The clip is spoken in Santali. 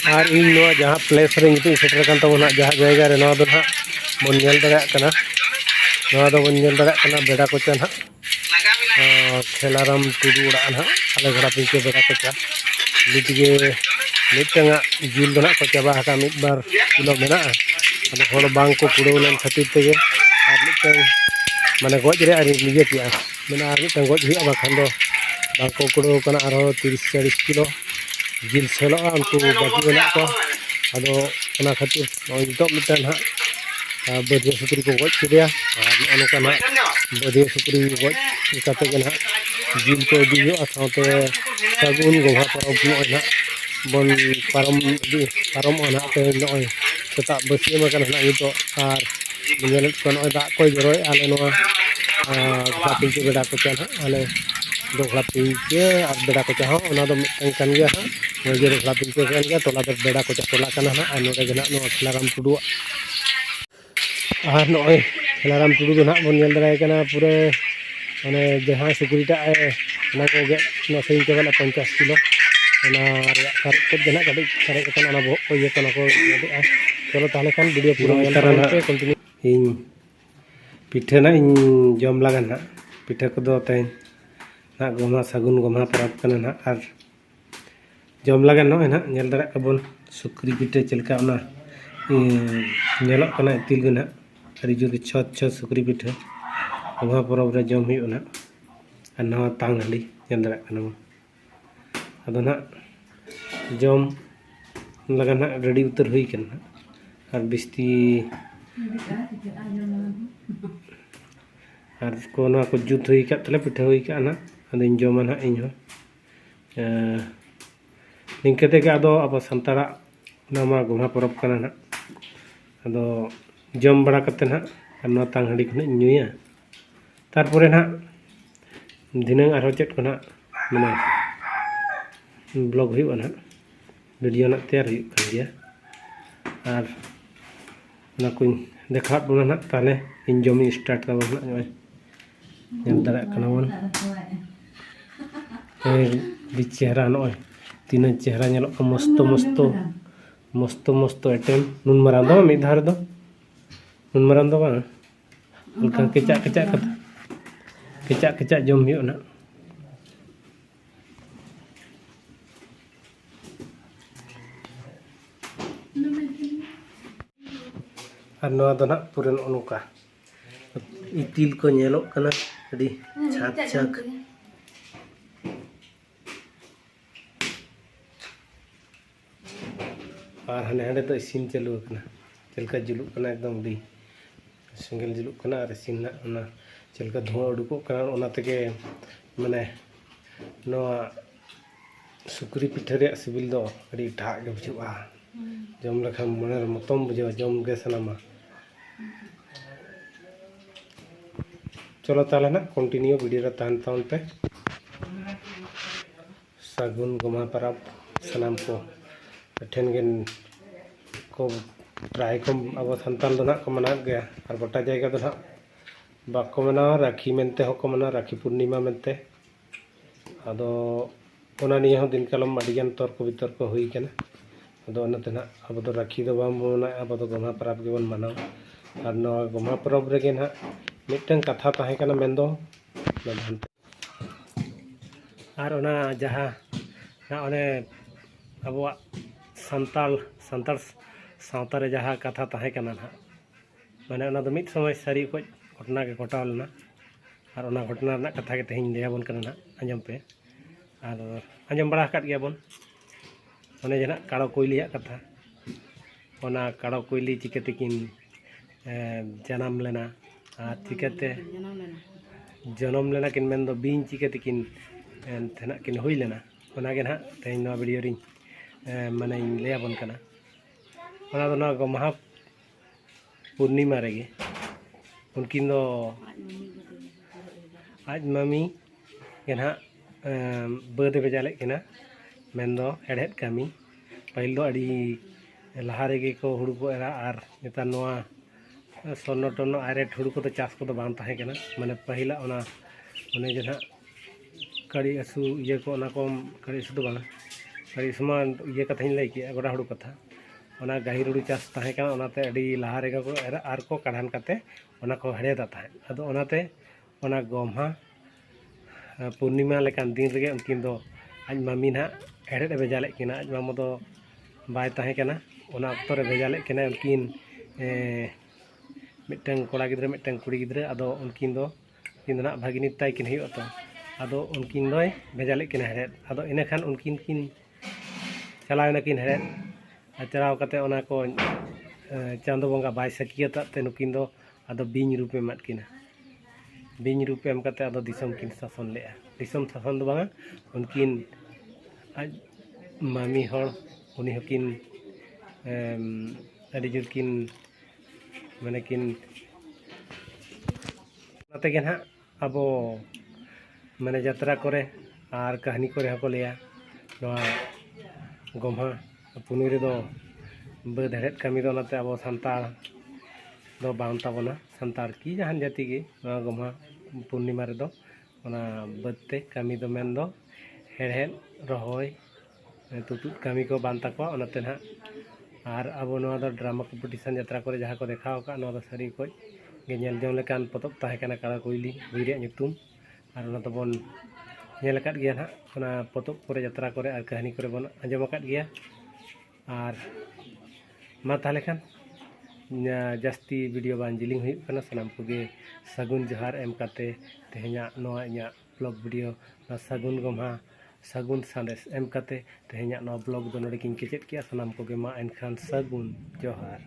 और इन जहाँ प्लेस रे सेटर कान तबोना जहाँ जगह रे नवा दो ना बन नेल दड़ा कना नवा दो बन नेल दड़ा कना बेड़ा कोचा ना खेलाराम टुडू उड़ा ना आले घोड़ा पिंके बेड़ा कोचा नितगे मिटंगा जिल दो ना कोचा बा हका मिट बार किलो मेना अदो होड़ बांग को कुड़ो लेन खातिर तेगे आर मिटंग माने गज रे आरि निजे पिया मेना आर मिटंग गज हुआ बाखान दो बांग को कुड़ो कना आरो 30-40 किलो जिल सेलो उनको बाकी मेना को अदो ओना खातिर नितो मिटन हा बदिया सुकरी को गज किया और अनका ना बदिया सुकरी गज काते के ना जिल को दियो साथे सागुन गोहा परब ना बन पारम ना ते नय सेता बसिए मकन ना नितो और नेलत को नय दा को जरोय आले नोआ पिंके बेड़ा को चल आले दोखला पिंके और बेड़ा को चाहो ओना दो मिटन कान गया हा जे दोखला पिंके कान गया तोला दो बेड़ा को टोला काना ना और नोडे गना नो खेलाराम टुडू और नय खेलाराम टुडू दो ना बन नेल दराय काना पूरे माने जहां सुकुरीटा ना को गे ना सेइन के वाला 50 किलो ना सारे को जना कड़ी सारे को ना बो को ये को चलो ताले खान वीडियो पूरा नेल पे कंटिन्यू इन पिठे ना इन जम लागन ना पिठे को दो तैन ना गोमा सागुन गोमा परब कना ना और जम लागन न ना नेल दरा कबन सुक्री पिठे चलका ना नेलो कना तिल गना अरि जुदी छ सुक्री पिठे गोमा परब रे जम हुई ना और नवा तांग हली नेल दरा कना अदो ना जम लगन ना रेडी उतर हुई कना और बिस्ती और कोना को जुत हुई का तले पिठे हुई का ना अदिन जमा ना इन हो निंकते के अदो अब संतारा नामा गोमा परब कना ना अदो जम बड़ा कते ना और ना तांग हडी खने नुया तारपरे ना दिनंग आरो चेट को ना माने ब्लॉग हुई ना वीडियो ना तैयार हुई कर दिया और ना कुछ देखा बोला ना ताले इन जमी स्टार्ट तब ना नेल दरा कना बन बि चेहरा नय तीन चेहरा नेलो मस्त मस्त मस्त मस्त आइटम नुन मरान दो मिद धार दो नुन मरान दो बा हल्का केचा केचा कथा केचा केचा जम हुई ना और नवा दो ना पूरे नोका इतिल को नेलो कना अडी छाक छाक और हाने हाने तो इसिन चालू कना चलका जुलुक कना एकदम डी सिंगल जुलुक कना और इसिन ना ओना चलका धुआं उडुको कना ओना तके माने नवा सुक्री पिठे रे सिबिल दो अडी ढाक गे बुझुआ जम लखा मन मतम बुझा जम गे सनामा चलो ताले ना कंटिन्यू वीडियो रे तान तान पे सागुन गोमा परब सनाम को ठेन गेन को प्राय को अब संतान दो ना को मना गया और गोटा जायगा दो ना बाको मना राखी मेनते हो को मना राखी पूर्णिमा मेनते अदो ओना निये हो दिन कलम अडिगन तर्क वितर्क हुई कना अदो ओनाते ना अब दो राखी दो बाम मना अब दो गोमा परब के बन मनाओ और नो गोमा परब रे गेन हा मिटन कथा ताहे कना मेंदो और ओना जहाँ ना ओने अबवा संताल सावता रे जहाँ कथा ताहे कना ना माने ओना दो मिट समय सारी को घटना के घटाव लेना और ओना घटना ना कथा के तेहिं ले बन कना ना आंजम पे और आंजम बड़ा काट गया बन ओने जना काड़ो कोयलिया कथा ओना काड़ो कोयली चिकते किन जन्म लेना और चिकते जन्म लेना किन मेन दो बीन चिकते किन थेना किन हुई लेना ओना गे ना तेहिं नवा वीडियो री माने ले बन कना ओना दो ना गोमा पूर्णिमा रेगे उनकिन दो आज मम्मी गे ना बद बेजाले किना मेन दो हेड़हेड कामी पहिल दो अड़ी लहा रेगे को हुड़ू को एरा और नेतार नवा स्वर्णो टर्नो आयरेट हुड़ू को तो चाष को तो बांग ताहे कना माने पहिला ओना ओने जे ना कड़ी असु ये को ओना को कड़ी असु तो बांग ᱥᱟᱹᱨᱤ ᱥᱚᱢᱟᱱ ᱤᱭᱟᱹ ᱠᱟᱛᱷᱟᱧ ᱞᱟᱹᱭ ᱠᱮᱜᱼᱟ ᱜᱚᱰᱟ ᱦᱩᱲᱩ ᱠᱟᱛᱷᱟ ᱚᱱᱟ ᱜᱟᱹᱦᱤᱨ ᱦᱩᱲᱩ ᱪᱟᱥ ᱛᱟᱦᱮᱸ ᱠᱟᱱᱟ ᱚᱱᱟᱛᱮ ᱟᱹᱰᱤ ᱞᱟᱦᱟ ᱨᱮᱜᱮ ᱠᱚ ᱮᱨᱟ ᱟᱨ ᱠᱚ ᱠᱟᱬᱦᱟᱱ ᱠᱟᱛᱮ ᱚᱱᱟ ᱠᱚ ᱦᱮᱲᱦᱮᱫᱟ ᱛᱟᱦᱮᱸᱫ ᱟᱫᱚ ᱚᱱᱟᱛᱮ ᱚᱱᱟ ᱜᱚᱢᱦᱟ ᱯᱩᱨᱱᱤᱢᱟ ᱞᱮᱠᱟᱱ ᱫᱤᱱ ᱨᱮᱜᱮ ᱩᱱᱠᱤन ᱫᱚ ᱟᱡ ᱢᱟᱢᱤ ᱱᱟᱦᱟᱜ ᱦᱮᱲᱦᱮᱫ ᱵᱷᱮᱡᱟ ᱞᱮᱫ ᱠᱤᱱᱟ ᱟᱡ ᱢᱟᱢᱚ ᱫᱚ ᱵᱟᱭ ᱛᱟᱦᱮᱸ ᱠᱟᱱᱟ ᱚᱱᱟ ᱚᱠᱛᱚ ᱨᱮ ᱵᱷᱮᱡᱟ ᱞᱮᱫ ᱠᱤᱱᱟ ᱩᱱᱠᱤन ᱢᱤᱫᱴᱟᱝ ᱠᱚᱲᱟ ᱜᱤᱫᱽᱨᱟᱹ ᱢᱤᱫᱴᱟᱝ ᱠᱩᱲᱤ ᱜᱤᱫᱽᱨᱟᱹ ᱟᱫᱚ ᱩᱱᱠᱤन ᱫᱚ ᱱᱟᱦᱟᱜ ᱵᱷᱟᱜᱤᱱᱤ ᱛᱟᱭ ᱠᱤᱱ ᱦᱩᱭᱩᱜᱼᱟ ᱛᱚ ᱟᱫᱚ ᱩᱱᱠᱤन ᱫᱚᱭ ᱵᱷᱮᱡᱟ ᱞᱮᱫ ᱠᱤᱱᱟ ᱦᱮᱲᱦᱮᱫ ᱟᱫᱚ ᱤᱱᱟᱹᱠᱷᱟᱱ ᱩᱱᱠᱤन ᱠᱤᱱ ᱪᱟᱞᱟᱣ ᱮᱱᱟᱠᱤन ᱦᱮᱲᱦᱮᱫ ᱪᱟᱞᱟᱣ ᱠᱟᱛᱮ ᱚᱱᱟ ᱠᱚ ᱪᱟᱸᱫᱳ ᱵᱚᱸᱜᱟ ᱵᱟᱭ ᱥᱟᱹᱠᱷᱤᱭᱟᱛᱟᱜ ᱛᱮ ᱱᱩᱠᱤन ᱫᱚ ᱟᱫᱚ ᱵᱤᱧ ᱨᱩᱯ ᱮᱢᱟᱫ ᱠᱤᱱᱟ ᱵᱤᱧ ᱨᱩᱯ ᱮᱢ ᱠᱟᱛᱮ ᱟᱫᱚ ᱫᱤᱥᱚᱢ ᱠᱤᱱ ᱥᱟᱥᱚᱱ ᱞᱮᱜᱼᱟ ᱫᱤᱥᱚᱢ ᱥᱟᱥᱚᱱ ᱫᱚ ᱵᱟᱝᱟ उनकिन आज मामी हर उनी हकिन अड़ी जोर किन माने किन तेगे ना अब माने यात्रा करे और कहानी करे हको लिया गम्हा पुनी रे दो बद हेड़ेद कमी दो नाते अब सानतार दो बांग ताबोना सानतार की जहान जाति गे गम्हा पूर्णिमा रे दो ओना बदते कमी दो मेन दो हेड़हेड रहोय तुतुत कमी को बांग ताकवा ओनाते ना और अब नवा दो ड्रामा कम्पिटिशन यात्रा करे जहाँ को देखा का नवा दो सारी को गे नेल जों लेकान पतब ताहे काना काड़ा कोइली बुई रे nyutum और ओना तो बोन नेल काट गया ना ओना पतब करे यात्रा करे और कहानी करे बोन आंजम काट गया और मा ताहले खान जास्ती वीडियो बान जिलिंग हुई कना सनाम कोगे सगुन जोहार एम काते तेहेኛ नवा इኛ ब्लॉग वीडियो सगुन गम्हा सगुन संदेश एम काते तेहेኛ नवा ब्लॉग दो नोडे किन केचेत किया सनाम कोगे मा एनखान सगुन जोहार।